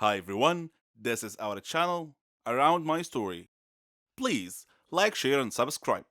Hi everyone, this is our channel Around My Story. Please like, share and subscribe.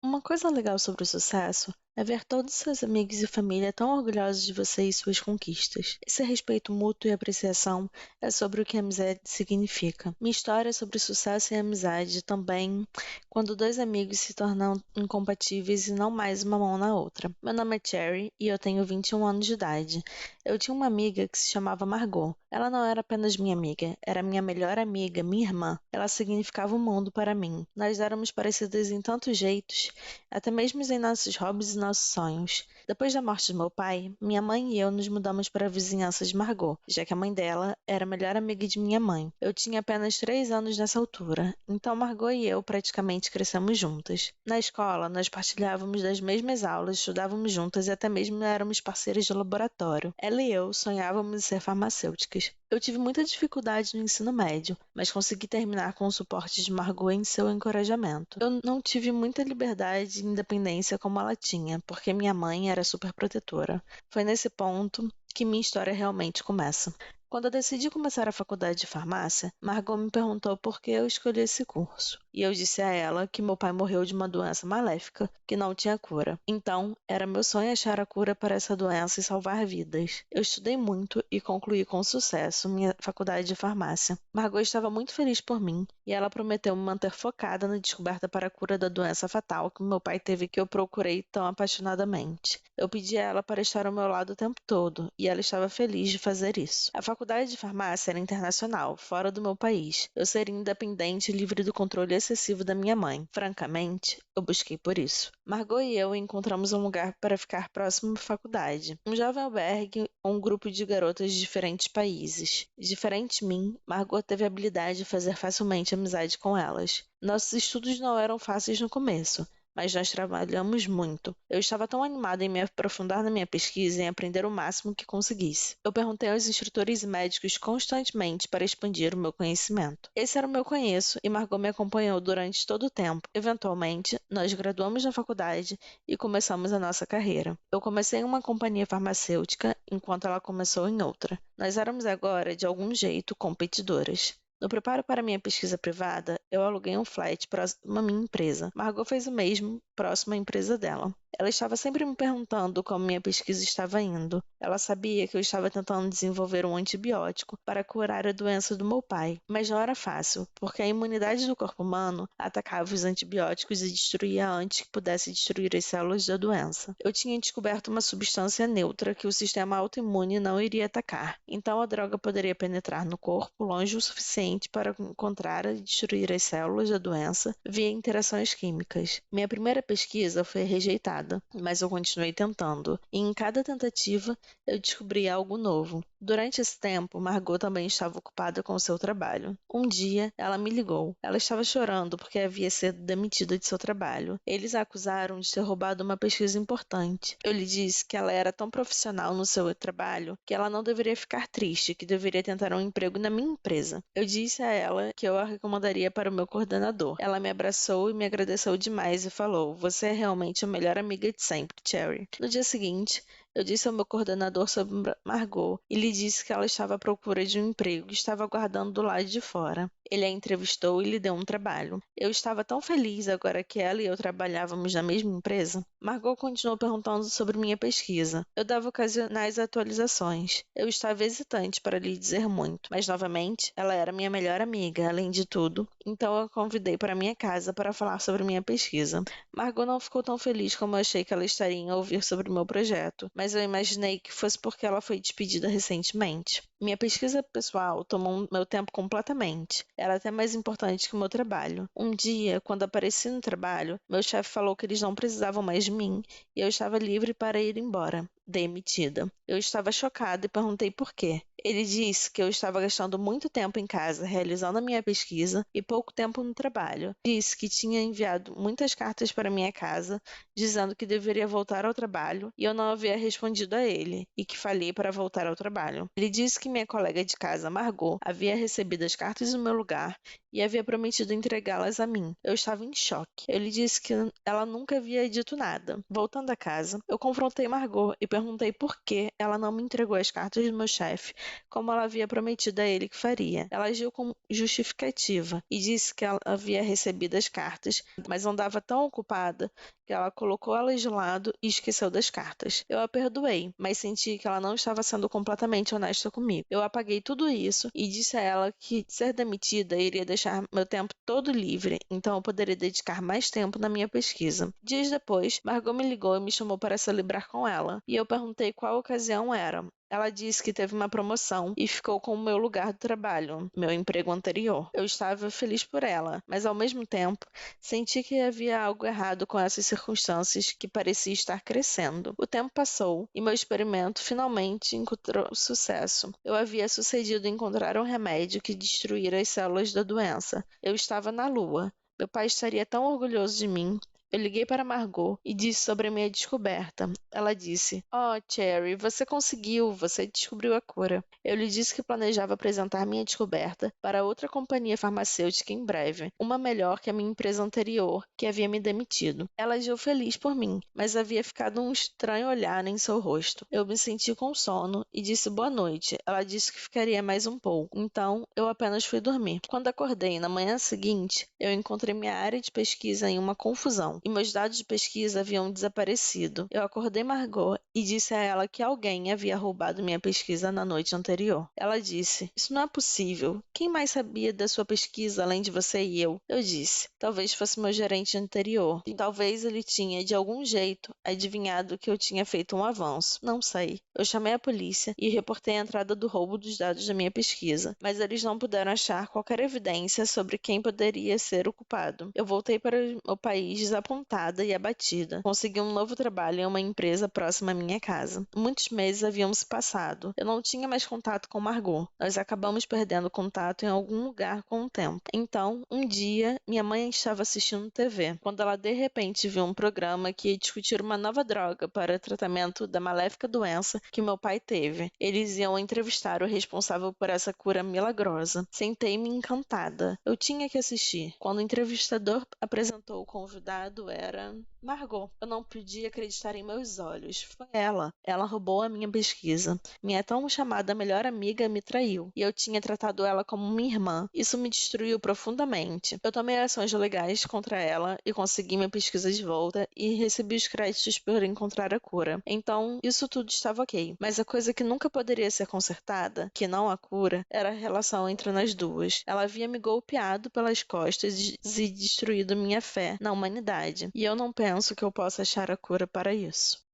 Uma coisa legal sobre o sucesso é ver todos seus amigos e família tão orgulhosos de você e suas conquistas. Esse respeito mútuo e apreciação é sobre o que a amizade significa. Minha história é sobre sucesso e amizade também, quando dois amigos se tornam incompatíveis e não mais uma mão na outra. Meu nome é Cherry e eu tenho 21 anos de idade. Eu tinha uma amiga que se chamava Margot. Ela não era apenas minha amiga, era minha melhor amiga, minha irmã. Ela significava o mundo para mim. Nós éramos parecidas em tantos jeitos, até mesmo em nossos hobbies e nossos sonhos. Depois da morte de meu pai, minha mãe e eu nos mudamos para a vizinhança de Margot, já que a mãe dela era a melhor amiga de minha mãe. Eu tinha apenas 3 anos nessa altura, então Margot e eu praticamente crescemos juntas. Na escola, nós partilhávamos das mesmas aulas, estudávamos juntas e até mesmo éramos parceiras de laboratório. Ela e eu sonhávamos em ser farmacêuticas. Eu tive muita dificuldade no ensino médio, mas consegui terminar com o suporte de Margot em seu encorajamento. Eu não tive muita liberdade e independência como ela tinha, porque minha mãe era super protetora. Foi nesse ponto que minha história realmente começa. Quando eu decidi começar a faculdade de farmácia, Margot me perguntou por que eu escolhi esse curso. E eu disse a ela que meu pai morreu de uma doença maléfica que não tinha cura. Então, era meu sonho achar a cura para essa doença e salvar vidas. Eu estudei muito e concluí com sucesso minha faculdade de farmácia. Margot estava muito feliz por mim e ela prometeu me manter focada na descoberta para a cura da doença fatal que meu pai teve que eu procurei tão apaixonadamente. Eu pedi a ela para estar ao meu lado o tempo todo e ela estava feliz de fazer isso. A faculdade de farmácia era internacional, fora do meu país. Eu seria independente e livre do controle excessivo da minha mãe. Francamente, eu busquei por isso. Margot e eu encontramos um lugar para ficar próximo à faculdade. Um jovem albergue ou um grupo de garotas de diferentes países. Diferente de mim, Margot teve a habilidade de fazer facilmente amizade com elas. Nossos estudos não eram fáceis no começo, mas nós trabalhamos muito. Eu estava tão animada em me aprofundar na minha pesquisa e em aprender o máximo que conseguisse. Eu perguntei aos instrutores e médicos constantemente para expandir o meu conhecimento. Esse era o meu conheço e Margot me acompanhou durante todo o tempo. Eventualmente, nós graduamos na faculdade e começamos a nossa carreira. Eu comecei em uma companhia farmacêutica enquanto ela começou em outra. Nós éramos agora, de algum jeito, competidoras. No preparo para minha pesquisa privada, eu aluguei um flat próximo à minha empresa. Margot fez o mesmo, próximo à empresa dela. Ela estava sempre me perguntando como minha pesquisa estava indo. Ela sabia que eu estava tentando desenvolver um antibiótico para curar a doença do meu pai, mas não era fácil, porque a imunidade do corpo humano atacava os antibióticos e destruía antes que pudesse destruir as células da doença. Eu tinha descoberto uma substância neutra que o sistema autoimune não iria atacar, então a droga poderia penetrar no corpo longe o suficiente para encontrar e destruir as células da doença via interações químicas. Minha primeira pesquisa foi rejeitada, mas eu continuei tentando, e em cada tentativa eu descobri algo novo. Durante esse tempo, Margot também estava ocupada com seu trabalho. Um dia, ela me ligou. Ela estava chorando porque havia sido demitida de seu trabalho. Eles a acusaram de ter roubado uma pesquisa importante. Eu lhe disse que ela era tão profissional no seu trabalho que ela não deveria ficar triste, que deveria tentar um emprego na minha empresa. Eu disse a ela que eu a recomendaria para o meu coordenador. Ela me abraçou e me agradeceu demais e falou: "Você é realmente a melhor amiga de sempre, Cherry." No dia seguinte, eu disse ao meu coordenador sobre Margot e lhe disse que ela estava à procura de um emprego e estava aguardando do lado de fora. Ele a entrevistou e lhe deu um trabalho. Eu estava tão feliz agora que ela e eu trabalhávamos na mesma empresa. Margot continuou perguntando sobre minha pesquisa. Eu dava ocasionais atualizações. Eu estava hesitante para lhe dizer muito, mas novamente, ela era minha melhor amiga, além de tudo, então eu a convidei para minha casa para falar sobre minha pesquisa. Margot não ficou tão feliz como eu achei que ela estaria em ouvir sobre o meu projeto, mas eu imaginei que fosse porque ela foi despedida recentemente. Minha pesquisa pessoal tomou meu tempo completamente. Era até mais importante que o meu trabalho. Um dia, quando apareci no trabalho, meu chefe falou que eles não precisavam mais de mim e eu estava livre para ir embora. Demitida. Eu estava chocada e perguntei por quê. Ele disse que eu estava gastando muito tempo em casa realizando a minha pesquisa e pouco tempo no trabalho. Disse que tinha enviado muitas cartas para minha casa dizendo que deveria voltar ao trabalho e eu não havia respondido a ele e que falhei para voltar ao trabalho. Ele disse que minha colega de casa, Margot, havia recebido as cartas no meu lugar e havia prometido entregá-las a mim. Eu estava em choque. Eu lhe disse que ela nunca havia dito nada. Voltando a casa, eu confrontei Margot e perguntei por que ela não me entregou as cartas do meu chefe, como ela havia prometido a ele que faria. Ela agiu com justificativa e disse que ela havia recebido as cartas, mas andava tão ocupada que ela colocou elas de lado e esqueceu das cartas. Eu a perdoei, mas senti que ela não estava sendo completamente honesta comigo. Eu apaguei tudo isso e disse a ela que ser demitida iria deixar meu tempo todo livre, então eu poderia dedicar mais tempo na minha pesquisa. Dias depois, Margot me ligou e me chamou para celebrar com ela, e eu perguntei qual ocasião era. Ela disse que teve uma promoção e ficou com o meu lugar de trabalho, meu emprego anterior. Eu estava feliz por ela, mas ao mesmo tempo senti que havia algo errado com essas circunstâncias que parecia estar crescendo. O tempo passou e meu experimento finalmente encontrou sucesso. Eu havia sucedido em encontrar um remédio que destruíra as células da doença. Eu estava na Lua. Meu pai estaria tão orgulhoso de mim. Eu liguei para Margot e disse sobre a minha descoberta. Ela disse: "Oh, Cherry, você conseguiu, você descobriu a cura." Eu lhe disse que planejava apresentar minha descoberta para outra companhia farmacêutica em breve, uma melhor que a minha empresa anterior, que havia me demitido. Ela agiu feliz por mim, mas havia ficado um estranho olhar em seu rosto. Eu me senti com sono e disse boa noite. Ela disse que ficaria mais um pouco, então eu apenas fui dormir. Quando acordei na manhã seguinte, eu encontrei minha área de pesquisa em uma confusão e meus dados de pesquisa haviam desaparecido. Eu acordei Margot e disse a ela que alguém havia roubado minha pesquisa na noite anterior. Ela disse: "Isso não é possível. Quem mais sabia da sua pesquisa além de você e eu?" Eu disse: "Talvez fosse meu gerente anterior. E talvez ele tinha, de algum jeito, adivinhado que eu tinha feito um avanço. Não sei." Eu chamei a polícia e reportei a entrada do roubo dos dados da minha pesquisa, mas eles não puderam achar qualquer evidência sobre quem poderia ser o culpado. Eu voltei para o país desapontada e abatida. Consegui um novo trabalho em uma empresa próxima à minha casa. Muitos meses haviam se passado. Eu não tinha mais contato com Margot. Nós acabamos perdendo contato em algum lugar com o tempo. Então, um dia, minha mãe estava assistindo TV, quando ela de repente viu um programa que ia discutir uma nova droga para tratamento da maléfica doença que meu pai teve. Eles iam entrevistar o responsável por essa cura milagrosa. Sentei-me encantada. Eu tinha que assistir. Quando o entrevistador apresentou o convidado, era Margot. Eu não podia acreditar em meus olhos. Foi ela. Ela roubou a minha pesquisa. Minha tão chamada melhor amiga me traiu, e eu tinha tratado ela como minha irmã. Isso me destruiu profundamente. Eu tomei ações legais contra ela e consegui minha pesquisa de volta e recebi os créditos por encontrar a cura. Então, isso tudo estava ok. Mas a coisa que nunca poderia ser consertada, que não a cura, era a relação entre nós duas. Ela havia me golpeado pelas costas e destruído minha fé na humanidade. E eu não penso que eu possa achar a cura para isso.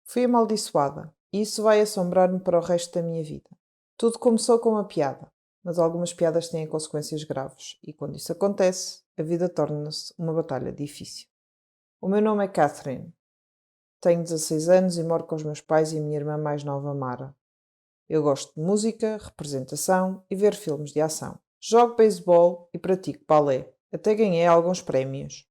Fui amaldiçoada, e isso vai assombrar-me para o resto da minha vida. Tudo começou com uma piada, mas algumas piadas têm consequências graves, e quando isso acontece, a vida torna-se uma batalha difícil. O meu nome é Catherine. Tenho 16 anos e moro com os meus pais e a minha irmã mais nova, Mara. Eu gosto de música, representação e ver filmes de ação. Jogo beisebol e pratico balé. Até ganhei alguns prémios.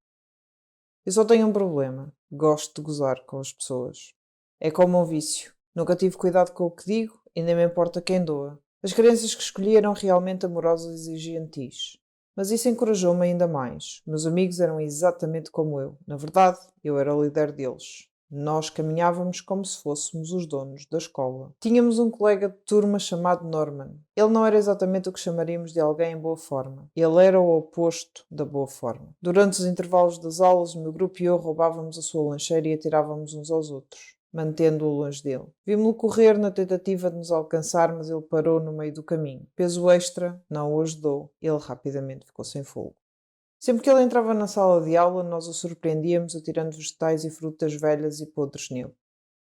Eu só tenho um problema. Gosto de gozar com as pessoas. É como um vício. Nunca tive cuidado com o que digo e nem me importa quem doa. As crianças que escolhi eram realmente amorosas e gentis. Mas isso encorajou-me ainda mais. Meus amigos eram exatamente como eu. Na verdade, eu era o líder deles. Nós caminhávamos como se fôssemos os donos da escola. Tínhamos um colega de turma chamado Norman. Ele não era exatamente o que chamaríamos de alguém em boa forma. Ele era o oposto da boa forma. Durante os intervalos das aulas, o meu grupo e eu roubávamos a sua lancheira e atirávamos uns aos outros, mantendo-o longe dele. Vimos-lo correr na tentativa de nos alcançar, mas ele parou no meio do caminho. Peso extra não o ajudou. Ele rapidamente ficou sem fogo. Sempre que ele entrava na sala de aula, nós o surpreendíamos atirando vegetais e frutas velhas e podres nele.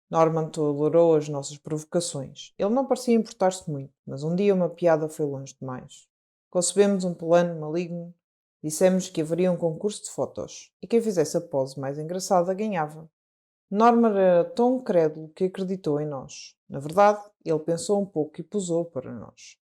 Norman tolerou as nossas provocações. Ele não parecia importar-se muito, mas um dia uma piada foi longe demais. Concebemos um plano maligno. Dissemos que haveria um concurso de fotos, e quem fizesse a pose mais engraçada ganhava. Norman era tão crédulo que acreditou em nós. Na verdade, ele pensou um pouco e posou para nós.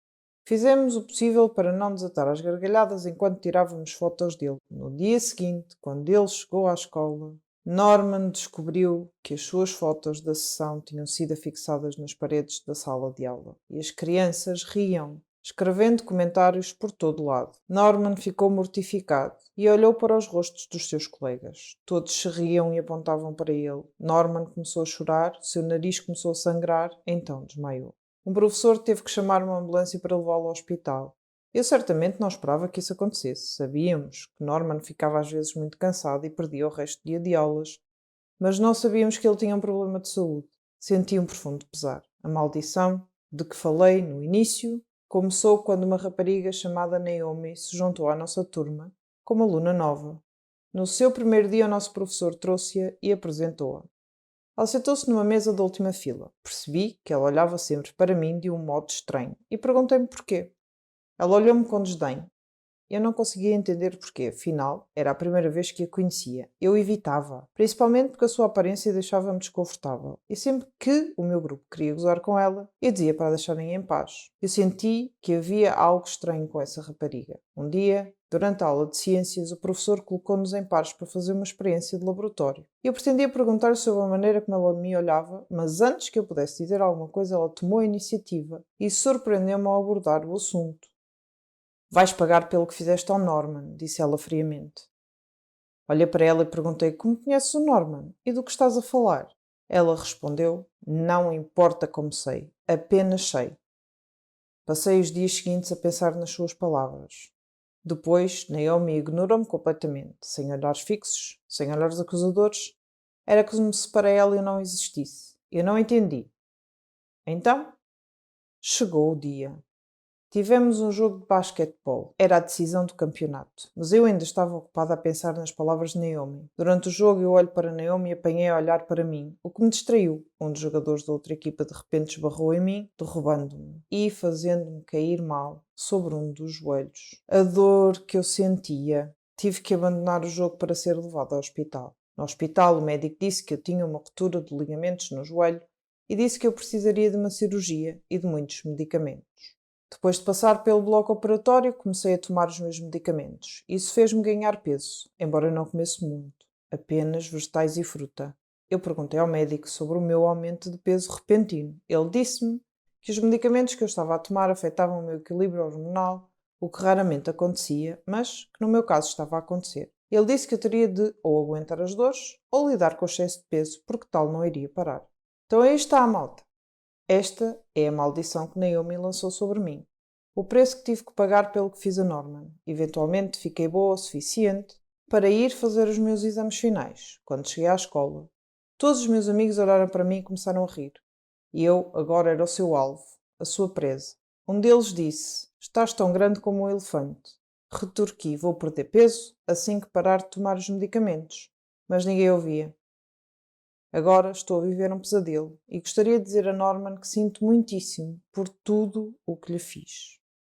Fizemos o possível para não desatar as gargalhadas enquanto tirávamos fotos dele. No dia seguinte, quando ele chegou à escola, Norman descobriu que as suas fotos da sessão tinham sido afixadas nas paredes da sala de aula e as crianças riam, escrevendo comentários por todo lado. Norman ficou mortificado e olhou para os rostos dos seus colegas. Todos se riam e apontavam para ele. Norman começou a chorar, seu nariz começou a sangrar, então desmaiou. Um professor teve que chamar uma ambulância para levá-lo ao hospital. Eu certamente não esperava que isso acontecesse. Sabíamos que Norman ficava às vezes muito cansado e perdia o resto do dia de aulas, mas não sabíamos que ele tinha um problema de saúde. Senti um profundo pesar. A maldição de que falei no início começou quando uma rapariga chamada Naomi se juntou à nossa turma como aluna nova. No seu primeiro dia, o nosso professor trouxe-a e apresentou-a. Ela sentou-se numa mesa da última fila. Percebi que ela olhava sempre para mim de um modo estranho e perguntei-me porquê. Ela olhou-me com desdém. Eu não conseguia entender porquê, afinal, era a primeira vez que a conhecia. Eu evitava, principalmente porque a sua aparência deixava-me desconfortável. E sempre que o meu grupo queria gozar com ela, eu dizia para a deixarem em paz. Eu senti que havia algo estranho com essa rapariga. Um dia, durante a aula de ciências, o professor colocou-nos em pares para fazer uma experiência de laboratório. Eu pretendia perguntar sobre a maneira como ela me olhava, mas antes que eu pudesse dizer alguma coisa, ela tomou a iniciativa e surpreendeu-me ao abordar o assunto. Vais pagar pelo que fizeste ao Norman, disse ela friamente. Olhei para ela e perguntei como conheces o Norman e do que estás a falar. Ela respondeu, não importa como sei, apenas sei. Passei os dias seguintes a pensar nas suas palavras. Depois, Naomi ignorou-me completamente, sem olhares fixos, sem olhares acusadores. Era como se para ela eu não existisse. Eu não entendi. Então, chegou o dia. Tivemos um jogo de basquetebol. Era a decisão do campeonato. Mas eu ainda estava ocupada a pensar nas palavras de Naomi. Durante o jogo eu olho para Naomi e apanhei a olhar para mim, o que me distraiu. Um dos jogadores da outra equipa de repente esbarrou em mim, derrubando-me e fazendo-me cair mal sobre um dos joelhos. A dor que eu sentia. Tive que abandonar o jogo para ser levado ao hospital. No hospital, o médico disse que eu tinha uma ruptura de ligamentos no joelho e disse que eu precisaria de uma cirurgia e de muitos medicamentos. Depois de passar pelo bloco operatório, comecei a tomar os meus medicamentos. Isso fez-me ganhar peso, embora eu não comesse muito, apenas vegetais e fruta. Eu perguntei ao médico sobre o meu aumento de peso repentino. Ele disse-me que os medicamentos que eu estava a tomar afetavam o meu equilíbrio hormonal, o que raramente acontecia, mas que no meu caso estava a acontecer. Ele disse que eu teria de ou aguentar as dores ou lidar com o excesso de peso, porque tal não iria parar. Então aí está a malta. Esta é a maldição que Naomi lançou sobre mim. O preço que tive que pagar pelo que fiz a Norman. Eventualmente fiquei boa o suficiente para ir fazer os meus exames finais. Quando cheguei à escola, todos os meus amigos olharam para mim e começaram a rir. E eu agora era o seu alvo, a sua presa. Um deles disse, estás tão grande como um elefante. Retorqui, vou perder peso assim que parar de tomar os medicamentos. Mas ninguém ouvia. Agora estou a viver um pesadelo e gostaria de dizer a Norman que sinto muitíssimo por tudo o que lhe fiz.